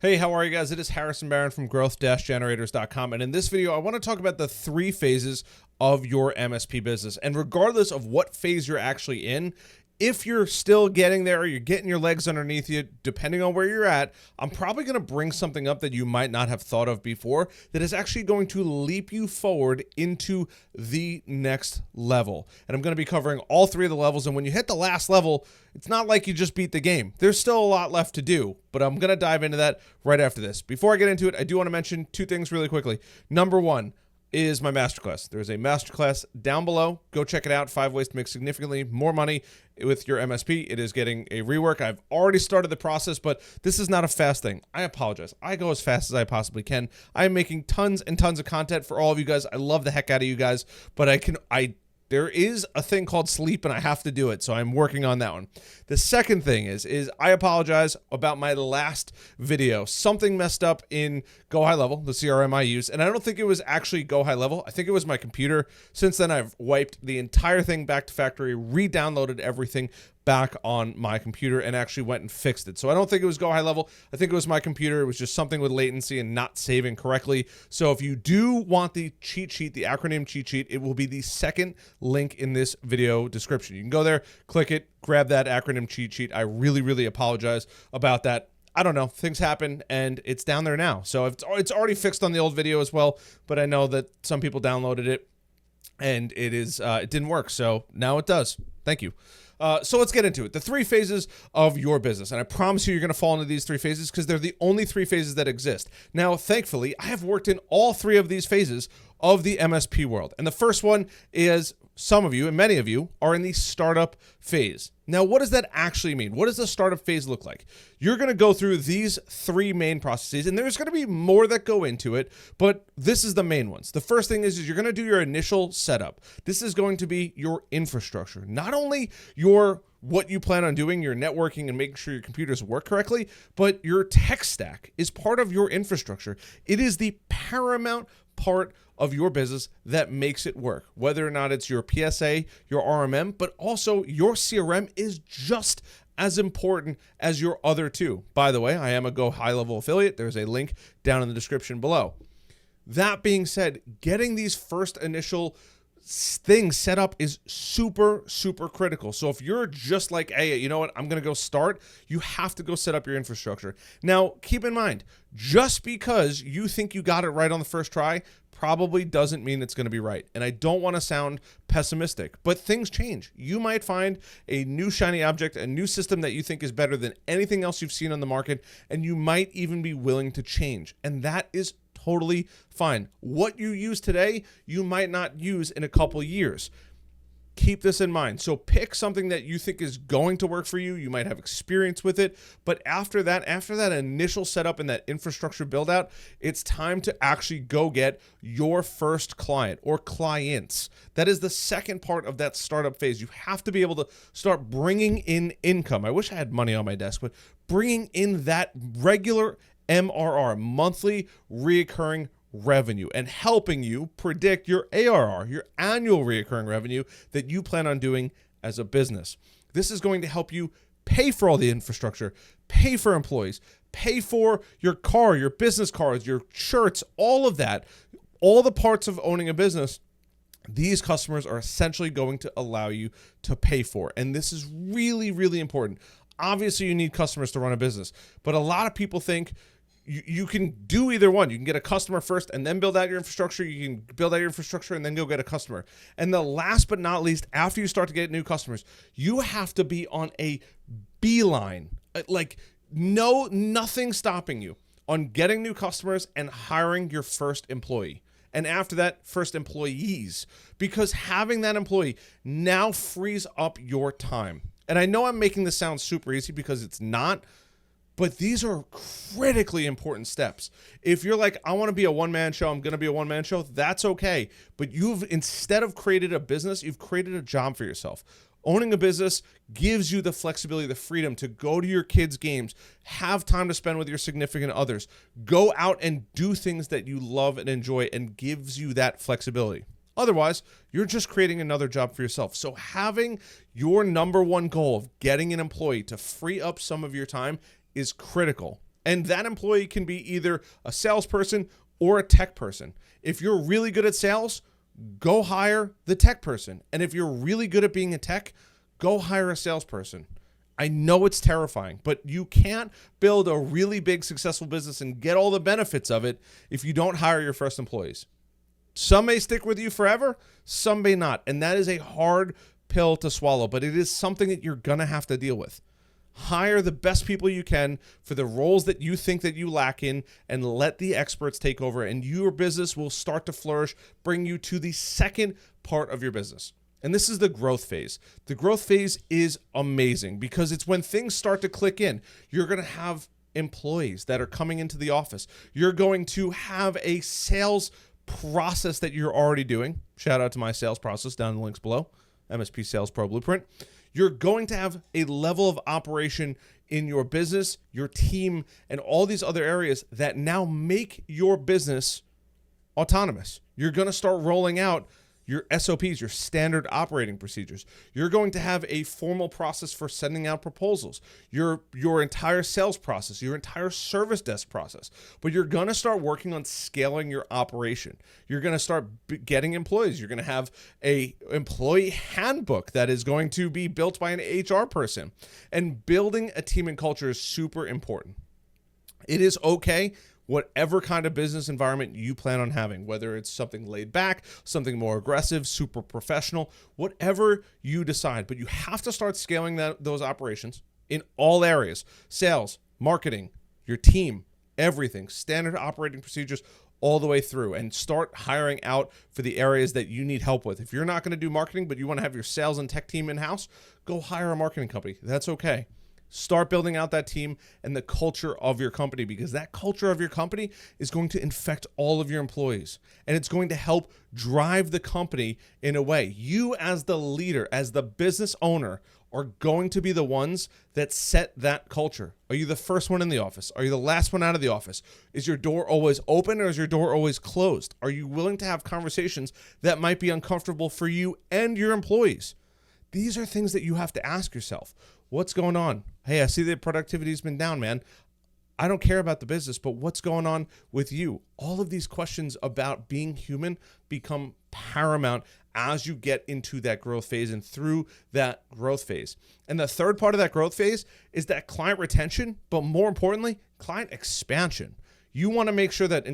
Hey, how are you guys? It is Harrison Barron from growth-generators.com, and in this video, I want to talk about the 3 phases of your MSP business. And regardless of what phase you're actually in, if you're still getting there, you're getting your legs underneath you, depending on where you're at, I'm probably going to bring something up that you might not have thought of before that is actually going to leap you forward into the next level. And I'm going to be covering all 3 of the levels. And when you hit the last level, it's not like you just beat the game. There's still a lot left to do, but I'm going to dive into that right after this. Before I get into it, I do want to mention 2 things really quickly. Number 1, is my masterclass. There's a masterclass down below. Go check it out. 5 ways to make significantly more money with your MSP. It is getting a rework. I've already started the process, but this is not a fast thing. I apologize. I go as fast as I possibly can. I'm making tons and tons of content for all of you guys. I love the heck out of you guys, but there is a thing called sleep and I have to do it. So I'm working on that one. The second thing is I apologize about my last video. Something messed up in Go High Level, the CRM I use. And I don't think it was actually Go High Level. I think it was my computer. Since then, I've wiped the entire thing back to factory, re-downloaded everything back on my computer and actually went and fixed it. So I don't think it was Go High Level. I think it was my computer. It was just something with latency and not saving correctly. So if you do want the cheat sheet, the acronym cheat sheet, it will be the second link in this video description. You can go there, click it, grab that acronym cheat sheet. I really, really apologize about that. I don't know, things happen and it's down there now. So it's already fixed on the old video as well, but I know that some people downloaded it and it didn't work. So now it does. Thank you. So let's get into it. The 3 phases of your business. And I promise you're going to fall into these 3 phases because they're the only 3 phases that exist. Now, thankfully, I have worked in all 3 of these phases of the MSP world. And the first one is some of you and many of you are in the startup phase. Now, what does that actually mean? What does the startup phase look like? You're going to go through these 3 main processes, and there's going to be more that go into it, but this is the main ones. The first thing is you're going to do your initial setup. This is going to be your infrastructure, not only what you plan on doing, your networking and making sure your computers work correctly, but your tech stack is part of your infrastructure. It is the paramount part of your business that makes it work, whether or not it's your PSA, your RMM, but also your CRM is just as important as your other 2. By the way, I am a Go High Level affiliate. There's a link down in the description below. That being said, getting these first initial things set up is super, super critical. So if you're just like, hey, you know what, I'm going to go start, you have to go set up your infrastructure. Now, keep in mind, just because you think you got it right on the first try probably doesn't mean it's going to be right. And I don't want to sound pessimistic, but things change. You might find a new shiny object, a new system that you think is better than anything else you've seen on the market, and you might even be willing to change. And that is totally fine. What you use today, you might not use in a couple years. Keep this in mind. So pick something that you think is going to work for you. You might have experience with it, but after that initial setup and that infrastructure build out, it's time to actually go get your first client or clients. That is the second part of that startup phase. You have to be able to start bringing in income. I wish I had money on my desk, but bringing in that regular MRR, monthly recurring revenue, and helping you predict your ARR, your annual recurring revenue that you plan on doing as a business. This is going to help you pay for all the infrastructure, pay for employees, pay for your car, your business cards, your shirts, all of that, all the parts of owning a business. These customers are essentially going to allow you to pay for. And this is really, really important. Obviously, you need customers to run a business, but a lot of people think you can do either one. You can get a customer first and then build out your infrastructure. You can build out your infrastructure and then go get a customer. And the last but not least, after you start to get new customers, you have to be on a beeline. Nothing stopping you on getting new customers and hiring your first employee. And after that, first employees, because having that employee now frees up your time. And I know I'm making this sound super easy because it's not, but these are critically important steps. If you're like, I want to be a one-man show, I'm going to be a one-man show, that's okay. But instead of created a business, you've created a job for yourself. Owning a business gives you the flexibility, the freedom to go to your kids' games, have time to spend with your significant others, go out and do things that you love and enjoy, and gives you that flexibility. Otherwise, you're just creating another job for yourself. So having your number one goal of getting an employee to free up some of your time is critical. And that employee can be either a salesperson or a tech person. If you're really good at sales, go hire the tech person. And if you're really good at being a tech, go hire a salesperson. I know it's terrifying, but you can't build a really big successful business and get all the benefits of it if you don't hire your first employees. Some may stick with you forever, some may not. And that is a hard pill to swallow, but it is something that you're going to have to deal with. Hire the best people you can for the roles that you think that you lack in, and let the experts take over, and your business will start to flourish, bring you to the second part of your business. And this is the growth phase. The growth phase is amazing because it's when things start to click in. You're going to have employees that are coming into the office. You're going to have a sales process that you're already doing. Shout out to my sales process down in the links below, MSP Sales Pro Blueprint. You're going to have a level of operation in your business, your team, and all these other areas that now make your business autonomous. You're going to start rolling out your SOPs, your standard operating procedures. You're going to have a formal process for sending out proposals, your entire sales process, your entire service desk process. But you're going to start working on scaling your operation. You're going to start getting employees. You're going to have a employee handbook that is going to be built by an HR person. And building a team and culture is super important. It is okay, whatever kind of business environment you plan on having, whether it's something laid back, something more aggressive, super professional, whatever you decide. But you have to start scaling those operations in all areas: sales, marketing, your team, everything, standard operating procedures all the way through, and start hiring out for the areas that you need help with. If you're not going to do marketing, but you want to have your sales and tech team in-house, go hire a marketing company. That's okay. Start building out that team and the culture of your company, because that culture of your company is going to infect all of your employees, and it's going to help drive the company in a way. You as the leader, as the business owner, are going to be the ones that set that culture. Are you the first one in the office? Are you the last one out of the office? Is your door always open, or is your door always closed? Are you willing to have conversations that might be uncomfortable for you and your employees? These are things that you have to ask yourself. What's going on? Hey, I see that productivity's been down, man. I don't care about the business, but what's going on with you? All of these questions about being human become paramount as you get into that growth phase and through that growth phase. And the third part of that growth phase is that client retention, but more importantly, client expansion. You want to make sure that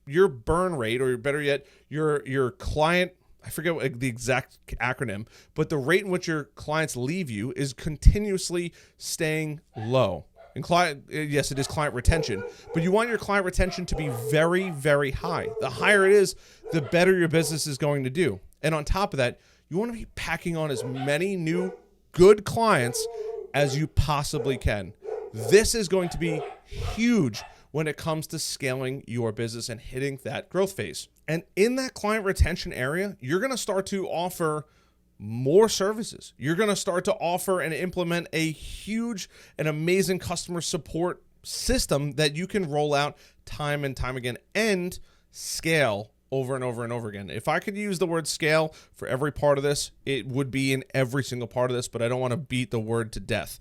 your burn rate, or better yet, your client, I forget the exact acronym, but the rate in which your clients leave you is continuously staying low. And yes, it is client retention, but you want your client retention to be very, very high. The higher it is, the better your business is going to do. And on top of that, you want to be packing on as many new good clients as you possibly can. This is going to be huge when it comes to scaling your business and hitting that growth phase. And in that client retention area, you're going to start to offer more services. You're going to start to offer and implement a huge and amazing customer support system that you can roll out time and time again and scale over and over and over again. If I could use the word scale for every part of this, it would be in every single part of this, but I don't want to beat the word to death.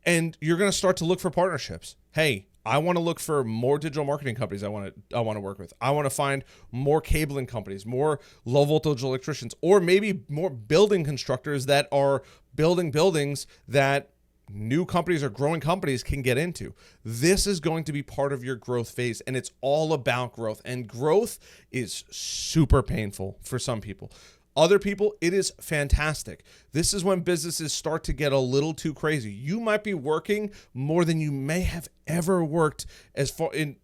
And you're going to start to look for partnerships. Hey, I want to look for more digital marketing companies I want to work with. I want to find more cabling companies, more low voltage electricians, or maybe more building constructors that are building buildings that new companies or growing companies can get into. This is going to be part of your growth phase, and it's all about growth. And growth is super painful for some people. Other people, it is fantastic. This is when businesses start to get a little too crazy. You might be working more than you may have ever worked as far in,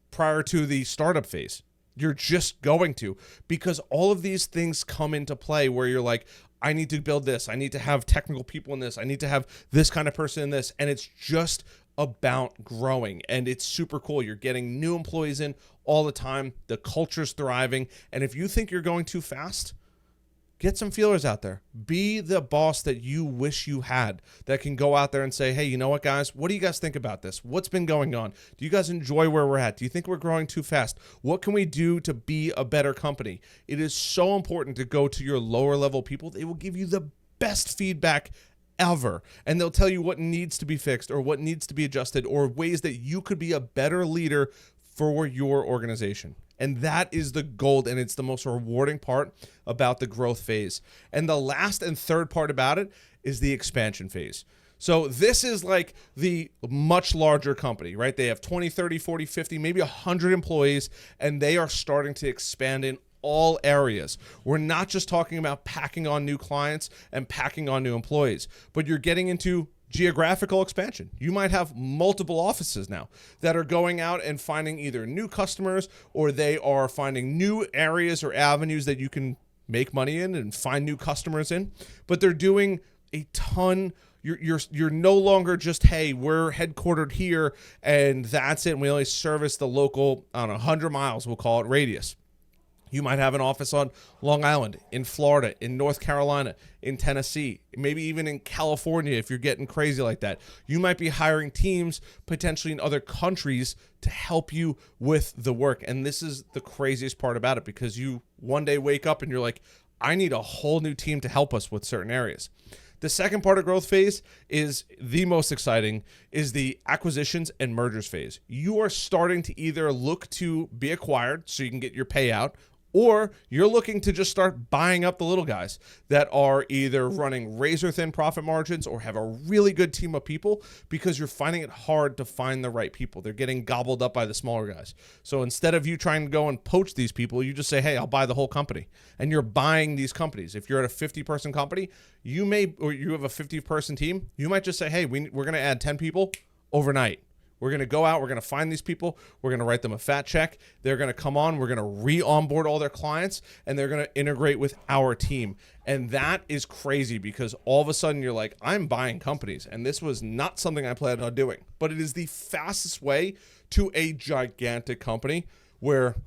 prior to the startup phase. You're just going to, because all of these things come into play where you're like, I need to build this. I need to have technical people in this. I need to have this kind of person in this. And it's just about growing, and it's super cool. You're getting new employees in all the time. The culture's thriving. And if you think you're going too fast, get some feelers out there. Be the boss that you wish you had, that can go out there and say, hey, you know what, guys? What do you guys think about this? What's been going on? Do you guys enjoy where we're at? Do you think we're growing too fast? What can we do to be a better company? It is so important to go to your lower level people. They will give you the best feedback ever. And they'll tell you what needs to be fixed or what needs to be adjusted or ways that you could be a better leader for your organization. And that is the gold, and it's the most rewarding part about the growth phase. And the last and third part about it is the expansion phase. So this is like the much larger company, right? They have 20, 30, 40, 50, maybe 100 employees, and they are starting to expand in all areas. We're not just talking about packing on new clients and packing on new employees, but you're getting into geographical expansion. You might have multiple offices now that are going out and finding either new customers, or they are finding new areas or avenues that you can make money in and find new customers in. But they're doing a ton. You're no longer just, hey, we're headquartered here and that's it, and we only service the local, I don't know, 100 miles, we'll call it, radius. You might have an office on Long Island, in Florida, in North Carolina, in Tennessee, maybe even in California if you're getting crazy like that. You might be hiring teams potentially in other countries to help you with the work. And this is the craziest part about it, because you one day wake up and you're like, I need a whole new team to help us with certain areas. The second part of growth phase is the most exciting, is the acquisitions and mergers phase. You are starting to either look to be acquired so you can get your payout, or you're looking to just start buying up the little guys that are either running razor thin profit margins or have a really good team of people, because you're finding it hard to find the right people. They're getting gobbled up by the smaller guys. So instead of you trying to go and poach these people, you just say, hey, I'll buy the whole company. And you're buying these companies. If you're at a 50-person company, you have a 50-person team, you might just say, hey, we're going to add 10 people overnight. We're going to go out, we're going to find these people, we're going to write them a fat check, they're going to come on, we're going to re-onboard all their clients, and they're going to integrate with our team. And that is crazy, because all of a sudden you're like, I'm buying companies, and this was not something I planned on doing. But it is the fastest way to a gigantic company where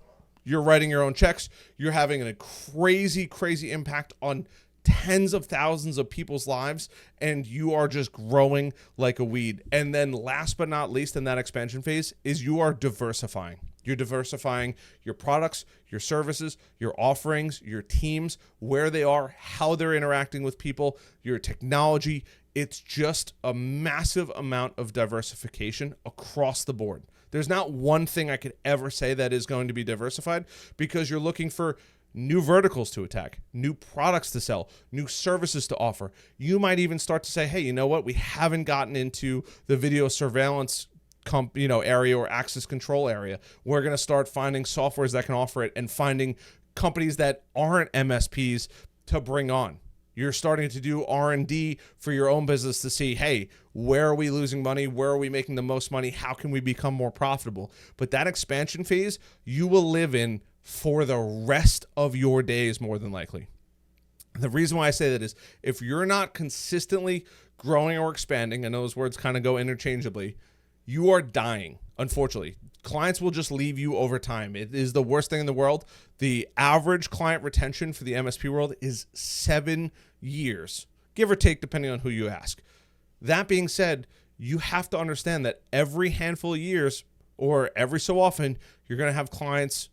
you're writing your own checks, you're having a crazy, crazy impact on tens of thousands of people's lives, and you are just growing like a weed. And then last but not least in that expansion phase is you are diversifying. You're diversifying your products, your services, your offerings, your teams, where they are, how they're interacting with people, your technology. It's just a massive amount of diversification across the board. There's not one thing I could ever say that is going to be diversified, because you're looking for new verticals to attack, new products to sell, new services to offer. You might even start to say, hey, you know what? We haven't gotten into the video surveillance area or access control area. We're going to start finding softwares that can offer it, and finding companies that aren't MSPs to bring on. You're starting to do R&D for your own business to see, hey, where are we losing money? Where are we making the most money? How can we become more profitable? But that expansion phase, you will live in for the rest of your days, more than likely. The reason why I say that is, if you're not consistently growing or expanding, and those words kind of go interchangeably, you are dying, unfortunately. Clients will just leave you over time. It is the worst thing in the world. The average client retention for the MSP world is 7 years, give or take, depending on who you ask. That being said, you have to understand that every handful of years, or every so often, you're going to have clients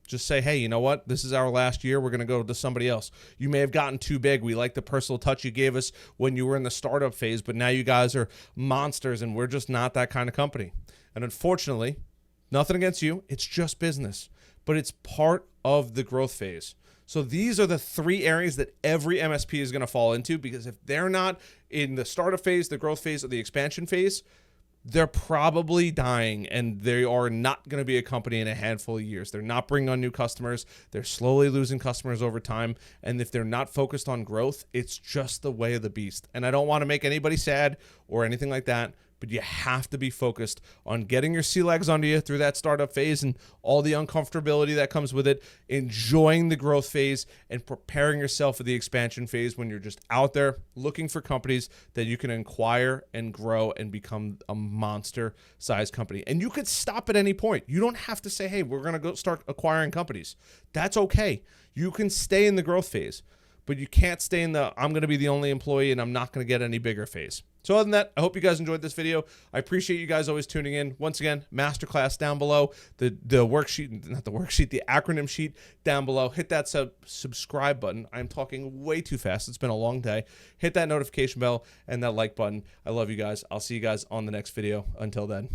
just say, hey, you know what? This is our last year. We're going to go to somebody else. You may have gotten too big. We like the personal touch you gave us when you were in the startup phase, but now you guys are monsters, and we're just not that kind of company. And unfortunately, nothing against you, it's just business, but it's part of the growth phase. So these are the three areas that every MSP is going to fall into, because if they're not in the startup phase, the growth phase, or the expansion phase, they're probably dying, and they are not going to be a company in a handful of years. They're not bringing on new customers. They're slowly losing customers over time. And if they're not focused on growth, it's just the way of the beast. And I don't want to make anybody sad or anything like that, but you have to be focused on getting your sea legs under you through that startup phase and all the uncomfortability that comes with it, enjoying the growth phase, and preparing yourself for the expansion phase when you're just out there looking for companies that you can acquire and grow and become a monster-sized company. And you could stop at any point. You don't have to say, hey, we're going to go start acquiring companies. That's okay. You can stay in the growth phase, but you can't stay in the I'm going to be the only employee and I'm not going to get any bigger phase. So other than that, I hope you guys enjoyed this video. I appreciate you guys always tuning in. Once again, masterclass down below, the worksheet, not the worksheet, the acronym sheet down below. Hit that subscribe button. I'm talking way too fast. It's been a long day. Hit that notification bell and that like button. I love you guys. I'll see you guys on the next video. Until then.